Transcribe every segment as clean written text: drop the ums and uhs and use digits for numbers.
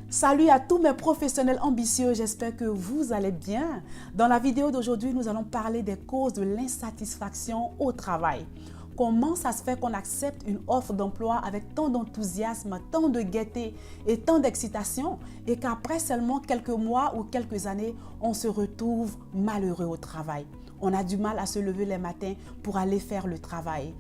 Salut à tous mes professionnels ambitieux, j'espère que vous allez bien. Dans la vidéo d'aujourd'hui, nous allons parler des causes de l'insatisfaction au travail. Comment ça se fait qu'on accepte une offre d'emploi avec tant d'enthousiasme, tant de gaieté et tant d'excitation et qu'après seulement quelques mois ou quelques années, on se retrouve malheureux au travail. On a du mal à se lever les matins pour aller faire le travail.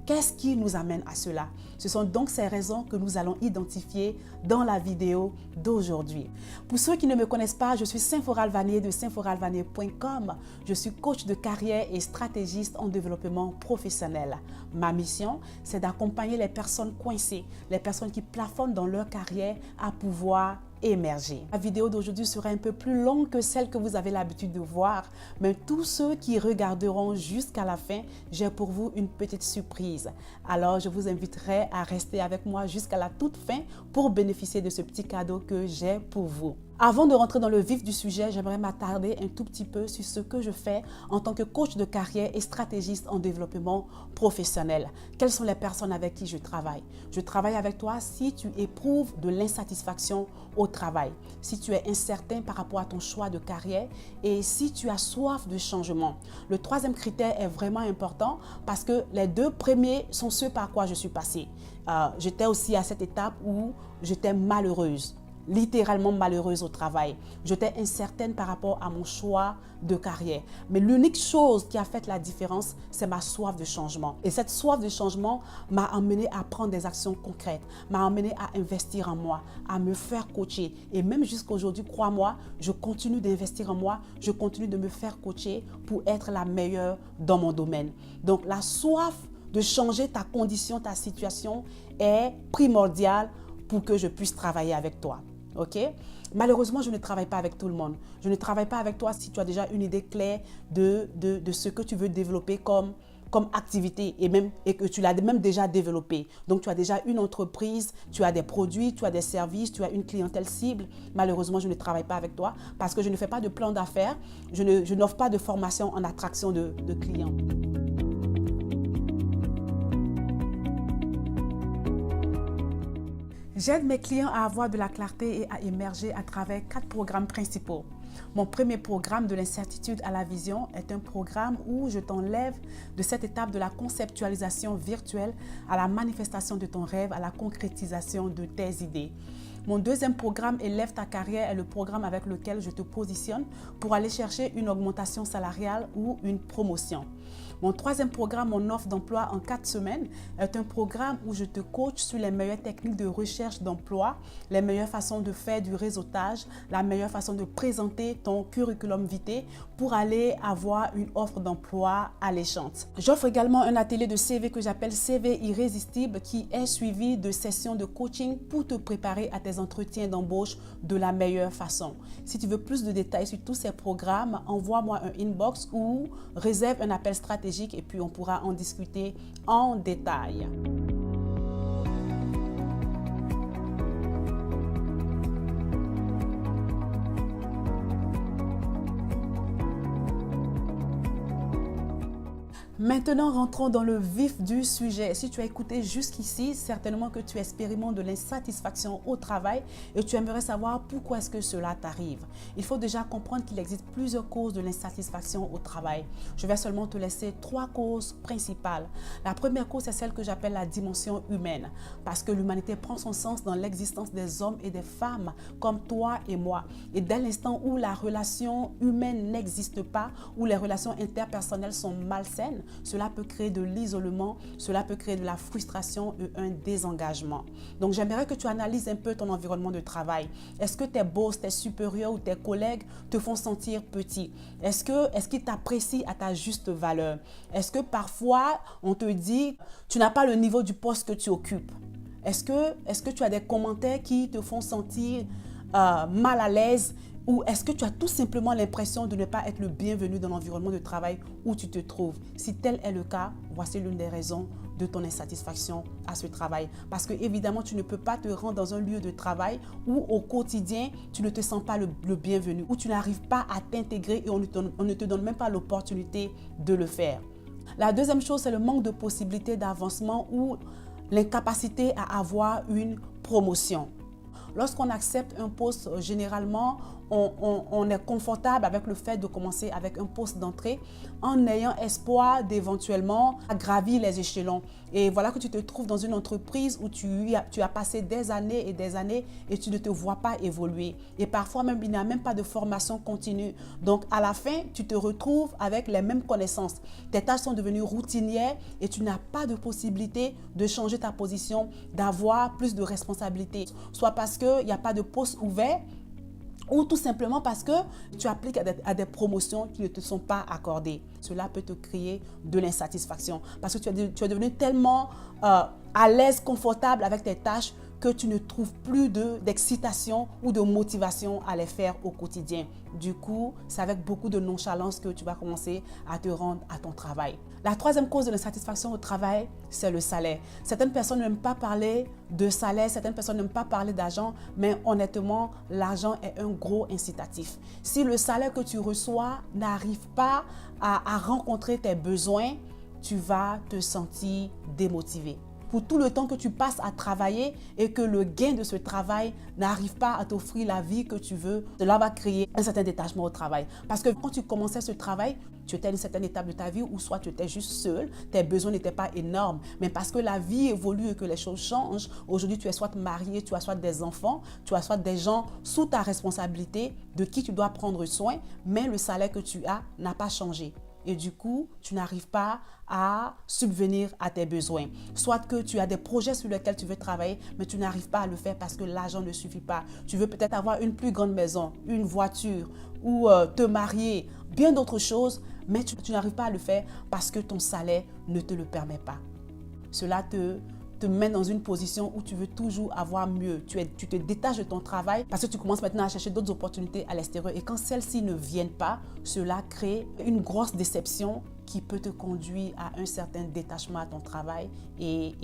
Qu'est-ce qui nous amène à cela? Ce sont donc ces raisons que nous allons identifier dans la vidéo d'aujourd'hui. Pour ceux qui ne me connaissent pas, je suis Symphorale Vanier de symphoralevanier.com. Je suis coach de carrière et stratégiste en développement professionnel. Ma mission, c'est d'accompagner les personnes coincées, les personnes qui plafonnent dans leur carrière à pouvoir émerger. La vidéo d'aujourd'hui sera un peu plus longue que celle que vous avez l'habitude de voir, mais tous ceux qui regarderont jusqu'à la fin, j'ai pour vous une petite surprise. Alors, je vous inviterai à rester avec moi jusqu'à la toute fin pour bénéficier de ce petit cadeau que j'ai pour vous. Avant de rentrer dans le vif du sujet, j'aimerais m'attarder un tout petit peu sur ce que je fais en tant que coach de carrière et stratégiste en développement professionnel. Quelles sont les personnes avec qui je travaille? Je travaille avec toi si tu éprouves de l'insatisfaction au travail, si tu es incertain par rapport à ton choix de carrière et si tu as soif de changement. Le troisième critère est vraiment important parce que les deux premiers sont ceux par quoi je suis passée. J'étais aussi à cette étape où j'étais malheureuse. Littéralement malheureuse au travail. J'étais incertaine par rapport à mon choix de carrière. Mais l'unique chose qui a fait la différence, c'est ma soif de changement. Et cette soif de changement m'a amenée à prendre des actions concrètes, m'a amenée à investir en moi, à me faire coacher. Et même jusqu'à aujourd'hui, crois-moi, je continue d'investir en moi, je continue de me faire coacher pour être la meilleure dans mon domaine. Donc la soif de changer ta condition, ta situation est primordiale pour que je puisse travailler avec toi. Ok? Malheureusement, je ne travaille pas avec tout le monde. Je ne travaille pas avec toi si tu as déjà une idée claire de ce que tu veux développer comme activité et que tu l'as même déjà développé. Donc, tu as déjà une entreprise, tu as des produits, tu as des services, tu as une clientèle cible. Malheureusement, je ne travaille pas avec toi parce que je ne fais pas de plan d'affaires. Je n'offre pas de formation en attraction de clients. J'aide mes clients à avoir de la clarté et à émerger à travers 4 programmes principaux. Mon premier programme de l'incertitude à la vision est un programme où je t'enlève de cette étape de la conceptualisation virtuelle à la manifestation de ton rêve, à la concrétisation de tes idées. Mon deuxième programme, Élève ta carrière, est le programme avec lequel je te positionne pour aller chercher une augmentation salariale ou une promotion. Mon troisième programme, mon offre d'emploi en 4 semaines, est un programme où je te coach sur les meilleures techniques de recherche d'emploi, les meilleures façons de faire du réseautage, la meilleure façon de présenter ton curriculum vitae pour aller avoir une offre d'emploi alléchante. J'offre également un atelier de CV que j'appelle CV irrésistible qui est suivi de sessions de coaching pour te préparer à tes entretiens d'embauche de la meilleure façon. Si tu veux plus de détails sur tous ces programmes, envoie-moi un inbox ou réserve un appel stratégique et puis on pourra en discuter en détail. Maintenant, rentrons dans le vif du sujet. Si tu as écouté jusqu'ici, certainement que tu expérimentes de l'insatisfaction au travail et tu aimerais savoir pourquoi est-ce que cela t'arrive. Il faut déjà comprendre qu'il existe plusieurs causes de l'insatisfaction au travail. Je vais seulement te laisser 3 causes principales. La première cause, c'est celle que j'appelle la dimension humaine, parce que l'humanité prend son sens dans l'existence des hommes et des femmes comme toi et moi. Et dès l'instant où la relation humaine n'existe pas, où les relations interpersonnelles sont malsaines, cela peut créer de l'isolement, cela peut créer de la frustration et un désengagement. Donc, j'aimerais que tu analyses un peu ton environnement de travail. Est-ce que tes boss, tes supérieurs ou tes collègues te font sentir petit? Est-ce qu'ils t'apprécient à ta juste valeur? Est-ce que parfois, on te dit, tu n'as pas le niveau du poste que tu occupes? Est-ce que tu as des commentaires qui te font sentir mal à l'aise? Ou est-ce que tu as tout simplement l'impression de ne pas être le bienvenu dans l'environnement de travail où tu te trouves? Si tel est le cas, voici l'une des raisons de ton insatisfaction à ce travail. Parce que évidemment, tu ne peux pas te rendre dans un lieu de travail où au quotidien, tu ne te sens pas le bienvenu, où tu n'arrives pas à t'intégrer et on ne te donne même pas l'opportunité de le faire. La deuxième chose, c'est le manque de possibilités d'avancement ou l'incapacité à avoir une promotion. lorsqu'on accepte un poste, généralement, on est confortable avec le fait de commencer avec un poste d'entrée en ayant espoir d'éventuellement gravir les échelons. Et voilà que tu te trouves dans une entreprise où tu as passé des années et tu ne te vois pas évoluer. Et parfois même, il n'y a même pas de formation continue. Donc, à la fin, tu te retrouves avec les mêmes connaissances. Tes tâches sont devenues routinières et tu n'as pas de possibilité de changer ta position, d'avoir plus de responsabilités. Soit parce qu'il n'y a pas de poste ouvert, ou tout simplement parce que tu appliques à des promotions qui ne te sont pas accordées. Cela peut te créer de l'insatisfaction parce que tu es devenu tellement à l'aise, confortable avec tes tâches que tu ne trouves plus d'excitation ou de motivation à les faire au quotidien. Du coup, c'est avec beaucoup de nonchalance que tu vas commencer à te rendre à ton travail. La troisième cause de l'insatisfaction au travail, c'est le salaire. Certaines personnes n'aiment pas parler de salaire, certaines personnes n'aiment pas parler d'argent, mais honnêtement, l'argent est un gros incitatif. Si le salaire que tu reçois n'arrive pas à rencontrer tes besoins, tu vas te sentir démotivé. Pour tout le temps que tu passes à travailler et que le gain de ce travail n'arrive pas à t'offrir la vie que tu veux, cela va créer un certain détachement au travail. Parce que quand tu commençais ce travail, tu étais à une certaine étape de ta vie où soit tu étais juste seul, tes besoins n'étaient pas énormes. Mais parce que la vie évolue et que les choses changent, aujourd'hui tu es soit marié, tu as soit des enfants, tu as soit des gens sous ta responsabilité de qui tu dois prendre soin, mais le salaire que tu as n'a pas changé. Et du coup, tu n'arrives pas à subvenir à tes besoins. Soit que tu as des projets sur lesquels tu veux travailler, mais tu n'arrives pas à le faire parce que l'argent ne suffit pas. Tu veux peut-être avoir une plus grande maison, une voiture ou te marier, bien d'autres choses, mais tu n'arrives pas à le faire parce que ton salaire ne te le permet pas. Cela te met dans une position où tu veux toujours avoir mieux. Tu te détaches de ton travail parce que tu commences maintenant à chercher d'autres opportunités à l'extérieur. Et quand celles-ci ne viennent pas, cela crée une grosse déception qui peut te conduire à un certain détachement à ton travail et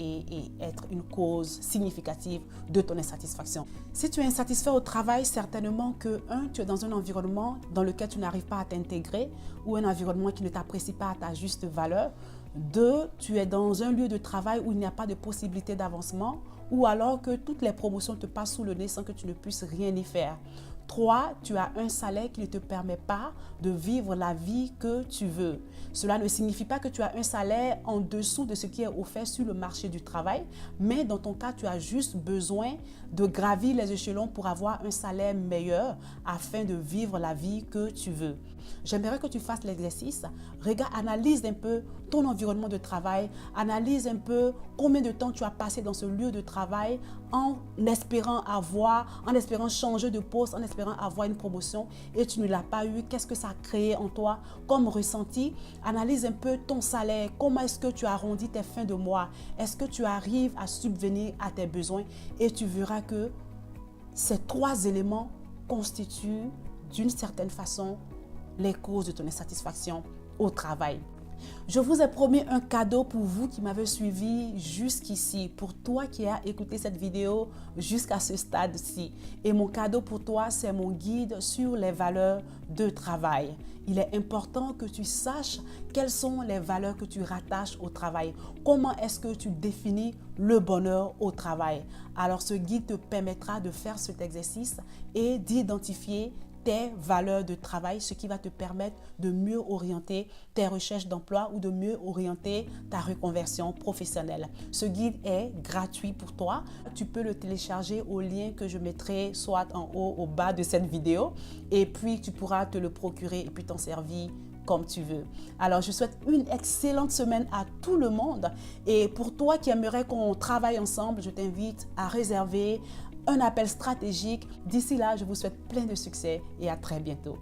être une cause significative de ton insatisfaction. Si tu es insatisfait au travail, certainement que, tu es dans un environnement dans lequel tu n'arrives pas à t'intégrer ou un environnement qui ne t'apprécie pas à ta juste valeur. 2, tu es dans un lieu de travail où il n'y a pas de possibilité d'avancement ou alors que toutes les promotions te passent sous le nez sans que tu ne puisses rien y faire. 3, tu as un salaire qui ne te permet pas de vivre la vie que tu veux. Cela ne signifie pas que tu as un salaire en dessous de ce qui est offert sur le marché du travail, mais dans ton cas, tu as juste besoin de gravir les échelons pour avoir un salaire meilleur afin de vivre la vie que tu veux. J'aimerais que tu fasses l'exercice. Regarde, analyse un peu ton environnement de travail, analyse un peu combien de temps tu as passé dans ce lieu de travail en espérant changer de poste, en espérant avoir une promotion et tu ne l'as pas eu. Qu'est-ce que ça a créé en toi comme ressenti? Analyse un peu ton salaire. Comment est-ce que tu arrondis tes fins de mois? Est-ce que tu arrives à subvenir à tes besoins? Et tu verras que ces 3 éléments constituent d'une certaine façon les causes de ton insatisfaction au travail. Je vous ai promis un cadeau pour vous qui m'avez suivi jusqu'ici, pour toi qui as écouté cette vidéo jusqu'à ce stade-ci. Et mon cadeau pour toi, c'est mon guide sur les valeurs de travail. Il est important que tu saches quelles sont les valeurs que tu rattaches au travail. Comment est-ce que tu définis le bonheur au travail? Alors ce guide te permettra de faire cet exercice et d'identifier tes valeurs de travail, ce qui va te permettre de mieux orienter tes recherches d'emploi ou de mieux orienter ta reconversion professionnelle. Ce guide est gratuit pour toi. Tu peux le télécharger au lien que je mettrai soit en haut ou bas de cette vidéo et puis tu pourras te le procurer et puis t'en servir comme tu veux. Alors, je souhaite une excellente semaine à tout le monde et pour toi qui aimerais qu'on travaille ensemble, je t'invite à réserver un appel stratégique. D'ici là, je vous souhaite plein de succès et à très bientôt.